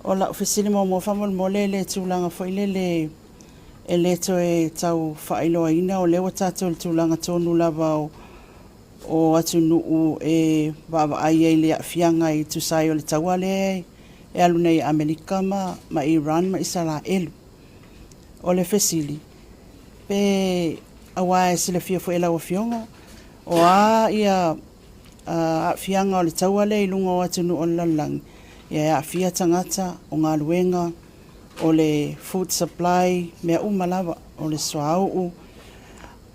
o la ofisili mo famol mo le tūlanga fo le e le to e tau whaailoaina o lewa tātou le tūlanga tōnu lava o atu nuu e wawa ai e le fianga i tusai o le tauale e alu nei Amerika ma Iran ma Israel o le fesili pe awa e sile fia fo ela o fionga o a ia a fianga o le tauale i lunga o atu nuu o lalang ia a fia tangata o ngā luenga o le food supply mea umalawa o le soau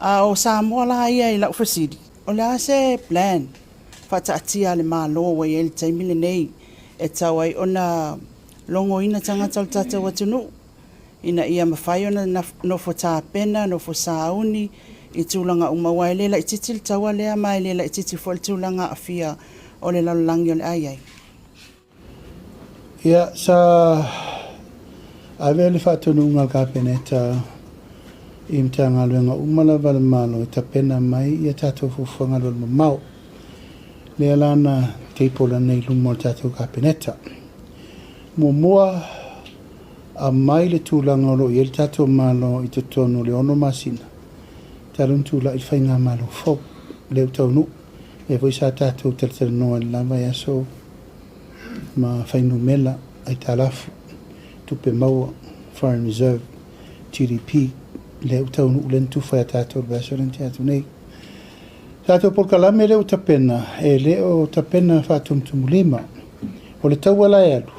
a o Samoa la ia i lau fasidi o le ase plan fataatia le malo wa ele taimile nei e tawai ona longo ina tangata o tata watunu ina ia mawhai ona no fo pena no fo sauni i tūlanga umawa e lela i titil tawa lea mai lela i titi fo le tūlanga a fia o le lalangi o le aiai. Ia sa ave le fatunu ngal ka peneta im tanga luenga umala val malo e tapena mai ia tatou fufunga lo mau le alana teipola nei lumo tatou ka peneta mua a mai le tūlanga lo i el tatou malo i te tonu le ono masina tarun tūla i whainga malo fo leo taunu e voi sa tatou tel noa lava ya so ma whainu mela ai talafu tupe maua Foreign Reserve GDP leo taunu ulen tufa ya tatou basoran teatu nei tatou polkalame leo tapena e leo tapena fatumtumu lima o le tauala e alu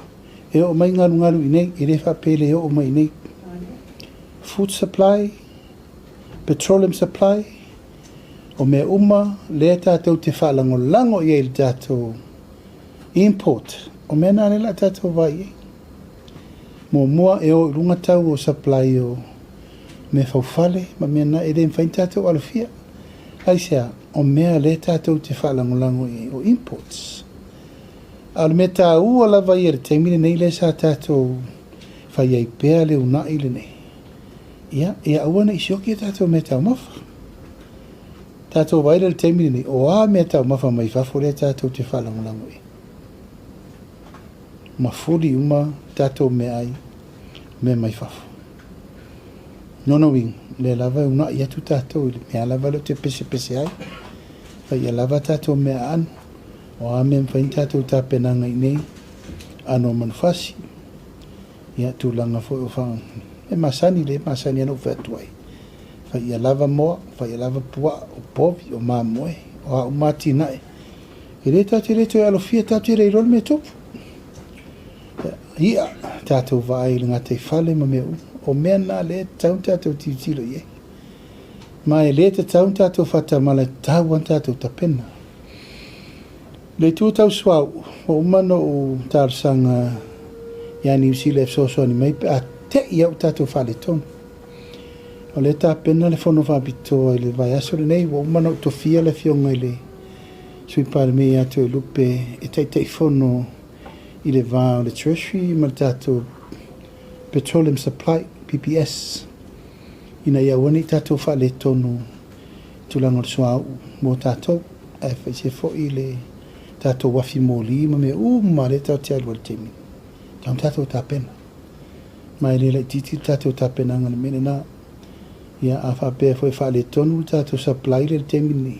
e o mai ngalu inei e le whapele o mai nei food supply petroleum supply o me uma le tatou te whalango lango i e tatou import o mena le la tatou vai mua e o runga tau o supply o me faufale ma mena e den fain tatou alafia ai sea o mea le tatou te whalangolango i o imports al me ta ua lava i e teimine nei le sa tatou whai ai pēa le una i le nei ia e awana i sioki e tatou me tau mafa tatou vai le teimine nei o a me tau mafa mai fafo le tatou te whalangolango i mafuri uma tatou me ai me mai fafo nono wing le lava una ia tu tatou le me lava lo te pese ai fa ia lava tatou me an o a me fain tatou ta penanga nei ano manfasi ia tu langa fo o fa e masani ano fatu ai fa ia lava mo fa ia lava pua o povi o mamoe o a mati nai e le tatou le to alo fia tatou le rol me topu ia tatou vai le ngate fale ma meu o mena le tau tatou titilo ye ma e le tau tatou fata mala tau tatou tapena le tu tau swau o mano o tarsanga ya ni sile so ni mai a te ia tatou fale ton o le tapena le fono fa bito le vai aso nei o mano to fia le fionga le sui par me ato lupe e te fono i le va le treasury ma tatou petroleum supply PPS ina ia wani tatou fa le tonu tulanga le soa mo tatou e fese fo i le tatou wafi moli ma me ma le tatou tia lua le temi tatou tapena mai le titi tatou tapena ngana mene na ia a fa pe foi fa le tonu tatou supply le temi ni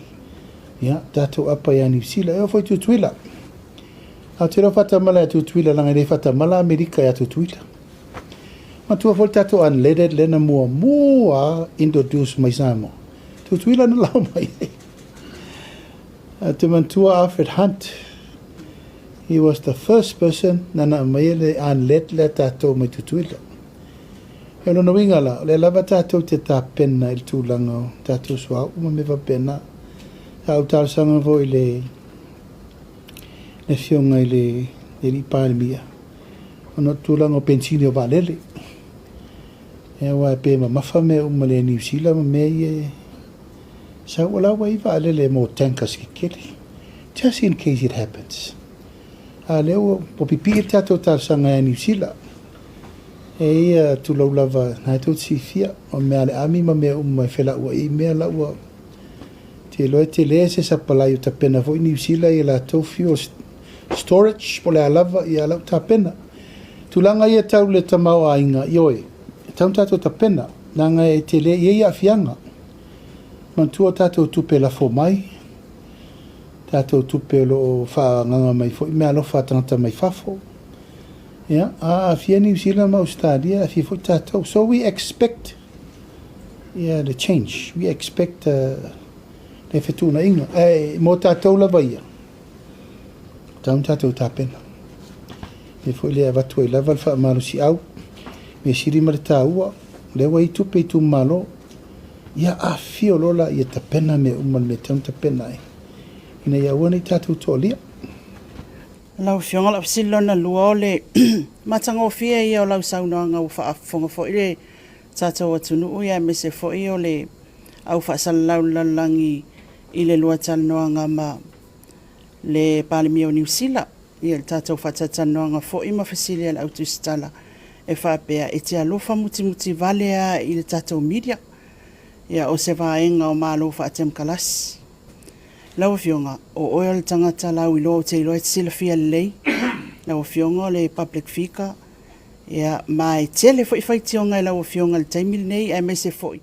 ia tatou apa ya ni sila e foi tutuila a tira fata mala ya tutuila langa le fata mala Amerika ya tutuila ma tua fol tatou unleaded lena mua introduce mai samo tutuila na lau mai te mantua Alfred Hunt he was the first person nana mai le unleaded le tatou mai tutuila e no wingala le lava tatou te tapena il tūlanga tatou soa uma me va pena au tarsanga vo le fionga i le palmia ono tūlanga o pensini o valele e wa pe ma mafa me uma le New Zealand me e sa wala wa i valele mo tankas ki kele just in case it happens a leo po pipi tatou tarsanga i New Zealand e ia tūlau lava na tau tifia o mea le ami ma mea uma fela ua i mea la ua te loe te le se sa palai o tapena vo i New Zealand i la tau fio storage po le alava i alau tapena Tulanga ia tau le tamau ainga, ioi, tau tatou ta pena, nanga e te le ia fianga. Mantua tatou tupe la fo mai, tatou tupe lo wha nganga mai fo, mea lo wha tangata mai fafo. Yeah, fia New Zealand ma Australia, fia fo tatou. So we expect, the change. We expect le whetuna inga. Mo tatou la vaia. Tau tatou ta pena. Me fo le avatu I lava wha malu si au. Me siri ma le taua. Le wai tupe I tu malo. Ia a fio lola ia ta pena me umal me tau ta pena e. Ina ia wana I tatou tolia. Lau fionga la silona lua o le matanga o fia ia o lau saunoanga u whaafonga fo ile tātou atunu uia me se fo i o le au whaasalau lalangi I le lua talanoanga ma le Palemia o New Zealand. Ia le tātou whatatanoanga fo I mawhasilia le autostala e whapea e te alofa muti valea I le tātou media. Ia o se vaenga o malo whaatem kalasi. Lau fionga o oia le tangata lau I lo te ilo e sila fia lei. Lau fionga le public figure. Ia mai tele foi tionga lau fionga le taimil nei e mese foi.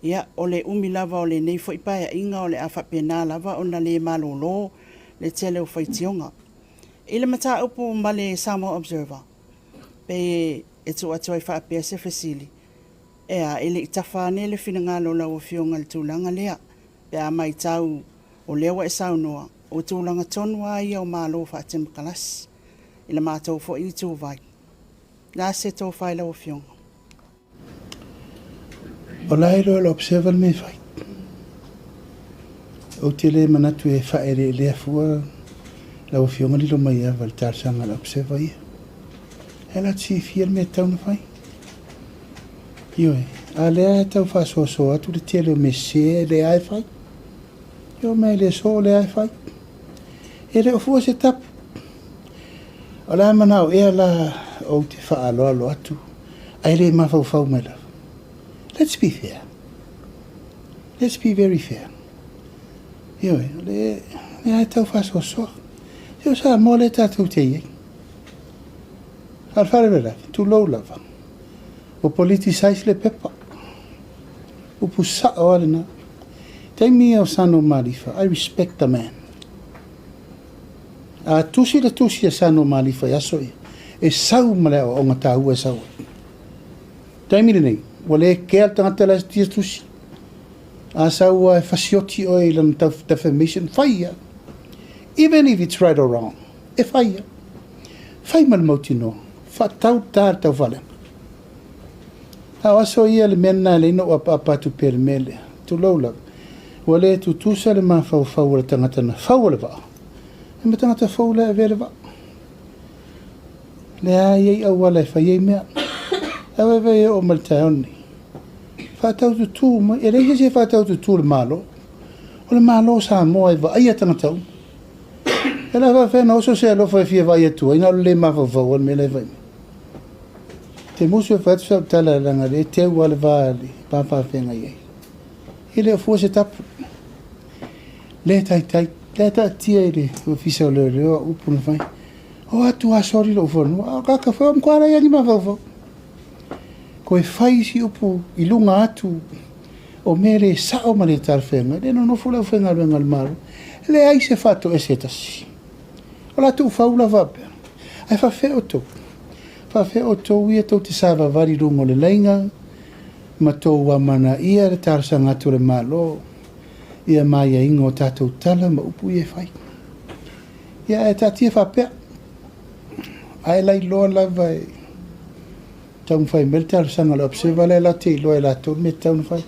Ia o le umi lava o le nei foi paia inga o le afa pena lava o na le malolo le tele o tionga. Ile mata upu ma le Samoa Observer. Pe e tu atu ai wha apea se fesili. Ea ele I tawhane le finangalo lau fionga le tūlanga lea. Pe a mai tau o lewa e saunoa, o tūlanga tonua ia o malo whaatem kalasi. Ila mātou fo I tū vai. Nā se tō whai lau fionga. O lairo le observer me whai. O te le manatu e whaere lea fua, lau fionga lilo mai a val tārsanga le observer ia. Hela ti fiel me tauna whai. Ioe, a lea e tau whasoa atu le te leo me se le ai whai. Yo mai le so le ai fai. E re o fua se tap. O la manau e la o te wha alo alo atu. Ai le mawhau mai la. Let's be fair. Let's be very fair. Yo le ai tau wha so so. Yo sa mo le tatu te iei. Al fare vera, tu low lava. O politicise le pepa. O pusa o alena. Te mi o sano malifa, I respect the man. A tusi a sano malifa yaso ia. E sau maleo o ngata ua sau. Te mi nei, wale ke al tangata la tia tusi. A sau e fasioti o ilan defamation, faya. Even if it's right or wrong, e faya. Fai mal mauti no, fa tau tar tau vale. A aso ia le mena le no apatu per mele, tu lola. Wale tu tusa le ma fau le tangata na fau le va. E me tangata fau le vele va. Le a iei au wale fa iei mea. Awe vei o maltaoni. Fa tau tu tu, e reise se fa tau tu le malo. O le malo sa moa e va aia tangata u. E la va fena oso se alofa e fia va aia tu. Ina le ma fau me le vai. Te musu e fatu sa tala langa le te wale va ali. Pa fenga iei. Ele o fua se tapu. Le tai tia ele o fisa o leo upu na fai. O atu a sori lo fonu. O kaka fai am kuara ia ni ma fau. Ko e fai si upu I lunga atu o mere sao ma le tarwhenga. Le no fula o whenga renga le maru. Le ai se fato e setasi. O la tu faula vape. Ai fa fe o tau. Fa fe o tau ia tau te sava vari rungo le leinga. Ma tau wa mana ia le tarsanga atu le malo. Ia mai a ingo tatou tala ma upu ia fai. Ia e tatia whapea. Ai lai loa lava e tau fai mele tarsanga le observa le la te loa e la tau me tau fai.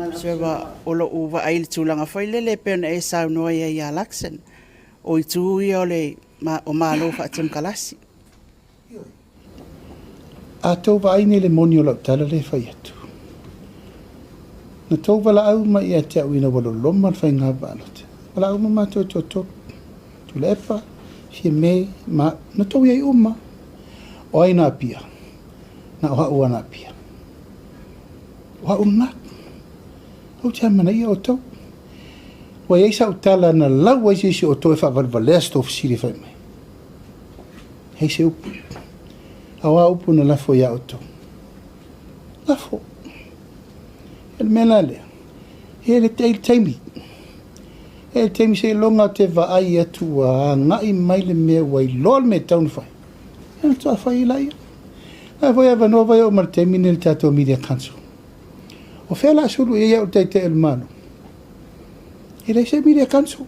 Observa olo uwa ai le tūlanga fai le peona e sau noa ia laksen. O I tū ia o le o malo whaatem kalasi. A tau wa aine le moni o lau tala le fai atu. Na tau wala au ma ia te au ina walo loma le fai ngā wālote. Wala au ma tau tau tau. Tu le epa, fie me, ma, na tau iai uma. O aina apia. Na oha ua na apia. Oha una. O te amana ia o tau. Wa iai sa utala na lau waisi o tau e wha valvalea stofu siri fai mai. Hei se upu. awa upu na lafo ia oto. Lafo. El mena lea. Ele taimi. Ele taimi se longa te vaai atu a ngai mai le mea wai lol me taunu fai. Ele toa fai la ia. A voi ava no vai o mar taimi nel tato media council. O fea la suru ia o te el mano. Ele se media council.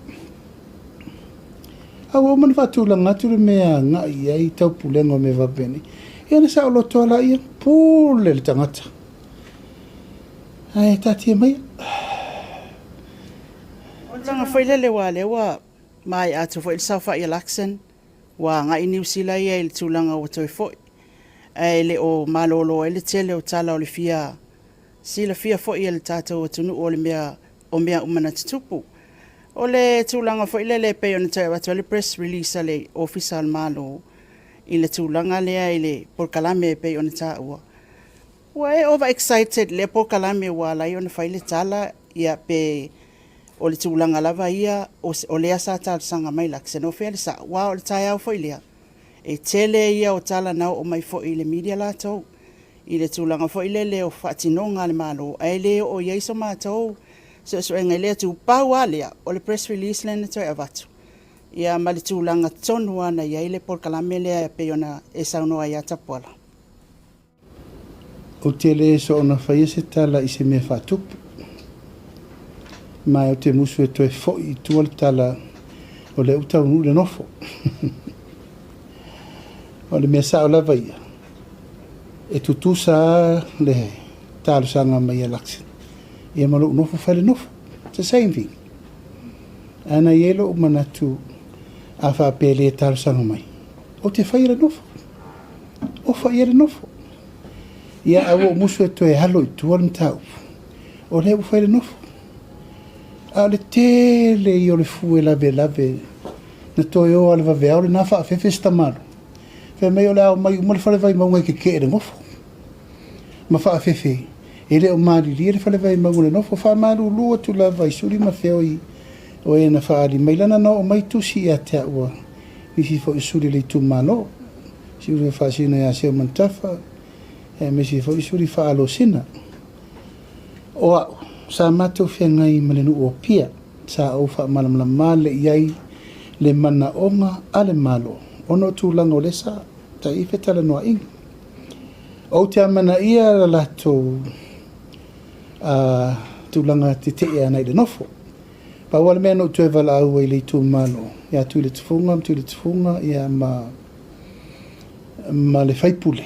Awa o man fatu la ngatu le mea ngai ai tau pulengo me vapeni. Ia sa o loto la ia pule le tangata. Ai tati mai. Langa whailele wa mai atu fo il saufa i laksen wa nga i New Zealand ia il tūlanga o toi foi. E le o malolo e le tele o tala o le fia. Si le fia foi il tātou o tunu o le mea umana tutupu. O le tūlanga foi le pe ona tai watu le press release le official malo i le tūlanga lea i le porkalame pe ona tā ua. Wa e over excited le porkalame wa la i ona whaile tala ia pe o le tūlanga lava ia o lea sa tātu sanga mai laksen o whele sa wa o le tai au foi lea. E tele ia o tala nau o mai foi i le media la tau. I le tūlanga foi le o whatinonga le malo. E le o ieiso mātou. So engai lea tu pau a lea o le press release le na toi avatu. Ia ma le tūlanga tonu ana ia le porkalame lea pe ona e saunoa ia tapuala. O tele so ona whaia se tala i se mea whatupu. Mai o te musu e toi fo i tua le tala o le utau nu le nofo. O le mea sa o lava ia. E tutu sa le talo sanga mai a laksin. Ia malo nofo whale nofo. It's the same thing. Ana ielo o manatu a whapele e talo sanga mai. O te whaira nofo. O whaira nofo. Ia awo musu e toi halo i tua le mtau. O le whaira nofo. A le tele i o le fue lave na toi o ale vavea o le nafa a fefesta maro. Fe mei o le au mai umale whale vai maunga ke ke ere ngofo. Ma wha a fefe. E le o maari li le whale vai maunga le nofo. Wha maru lua tu la vai suri ma feo i o e na whaari. Mai lana no o mai tusi a te ua. Nisi fo i suri le tu malo. Si ure wha sina ya seo mantafa. E me si fo i suri wha alo sina. O au. Sa matou fia ngai malenu o pia sa o fa malamala male iai le mana onga ale malo ono tūlanga o lesa ta i fetala noa ingi o te amana ia lato tūlanga te te ea nei le nofo pa wale mea no tue vala au i le tū malo ia tū le tufunga ia ma le whaipule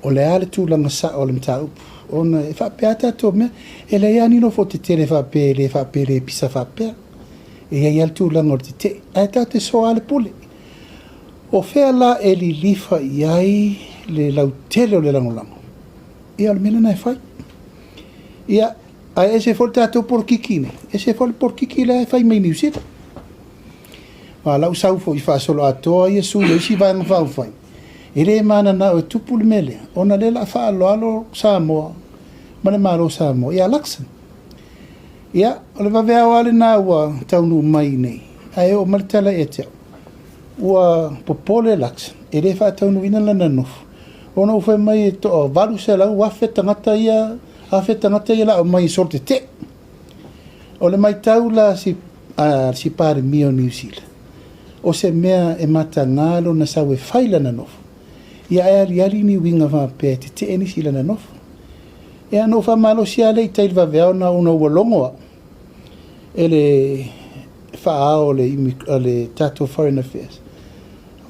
o le ale tūlanga sa o le mta upu ona e whapea tato mea, e le ia nino fo te tere whapea le pisa whapea. E ia ial tūlanga o te te, ai tau te soa le pule. O whea la e li lifa iai le lau tele o le langolango. Ia le mena nai whai. Ia, ai e se fol tato porkiki ne, e se fol porkiki le e whai mai New Zealand. Wa lau sau fo i whaasolo atoa i e sui o isi vanga whau whai. E re mana na o tupu le mele, ona le la wha alo Samoa, ma le maro Samoa, ia laksan. Ia, o le wawea o ale nā ua taunu mai nei, ai o maritala e teo, ua popole laksan, e re wha taunu ina lana nofu. Ona uwhai mai e to o varu se lau, wafe tangata ia la o mai sorte te. O le mai tau la si pare mio New Zealand. O se mea e mata ngalo na sau e whaila na nofu. Ia e ali ni winga va pe te eni sila na nof. E ano fa malo sia le tai va vea na una walongo. Ele fa le tato foreign affairs.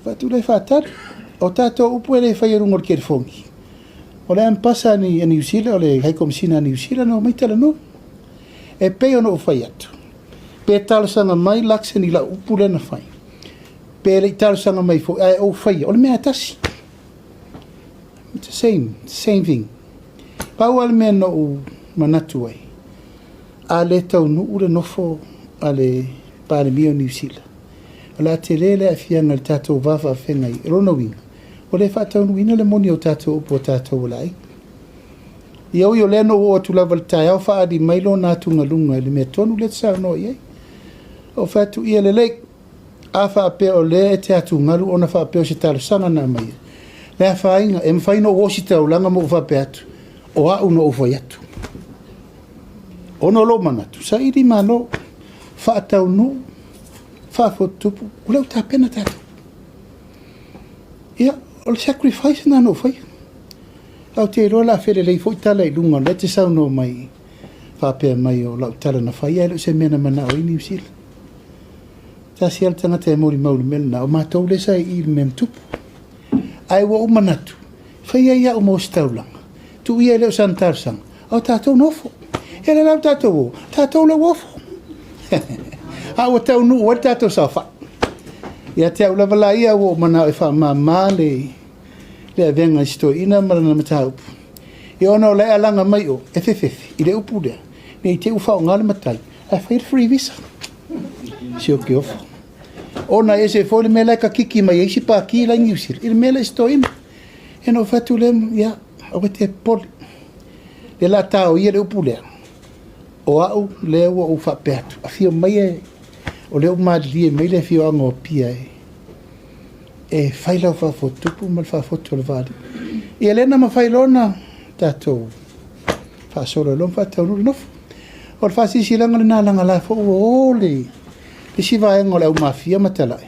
Fa tu le fa tar o tato upu ele fa yeru ngor ker fongi. O le pasa ni New Zealand o le hai komsina New Zealand no mai tala no. E pe ono fa yatu. Pe talo sanga mai laksen ila upu le na fai. Pe le talo sanga mai fo ai o fa o le me atasi. It's the same thing. Pau mea no manatu ai. A le tau nuu le nofo a le pāle mio New Zealand. O la te lele a fianga le tātou wafa a whenga i rono winga. O le whātau nuina le moni o tātou upo tātou lai. I au i o leno o atu lava le tai au whaadi mailo nātunga lunga le mea tonu le tsau no i ei. O whātu ia le leik. A whaapea o le te atu ngaru o na whaapea o se talo sanga nā mai. Lea whainga, e mwhaino wosi tau langa mo uwhape atu. O au no uwhai atu. Ono lo manatu. Sa iri malo, whaatau no, whaafotupu, ulau tā pena tātou. Ia, o le sacrifice na no whai. Au te roa la where lei fwoi tala i lunga, le te sau no mai, whapea mai o lau tala na whai, alo se mena mana o ini usila. Tā si ala tangata e mori mauri melna, o mātou le sa i mem tupu. Ai wa o manatu, whai ai au mo staulanga. Tu ia leo santarsang, au tātou nofo. Ele lau tātou o, tātou lau ofo. Au o tau nu, o tātou sa wha. Ia te au lavala ia o mana e wha mā le avenga isto ina marana mataupu. I ono le alanga mai o, e fefefe, i le upu lea. Nei te ufa o ngale matai, a whair free visa. Si o ke ofo. Ona e se fōle me laika kiki mai eisi pā ki la ngiusir. I le mele isto ina. E no fatu le, ia, o te poli. Le la tau ia le upu lea. O au le ua o whapeatu. A fio mai e, o le umadli e mai le fio anga o pia e. E whailau whafotupu mal whafotu o le vāri. I elena ma whailona tātou. Whaasoro lom whatau nuri nofu. O le whaasisi langa le nālanga la fo o le. Le si vaenga o le au mafia matalai.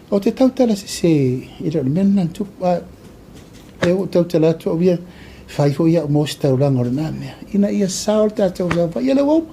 O te tautala se i le mena nantupu. E o tautala atu o ia. Whaifo ia o mōs taulanga o le nā mea. Ina ia sao tātou zawa. Ia le wau.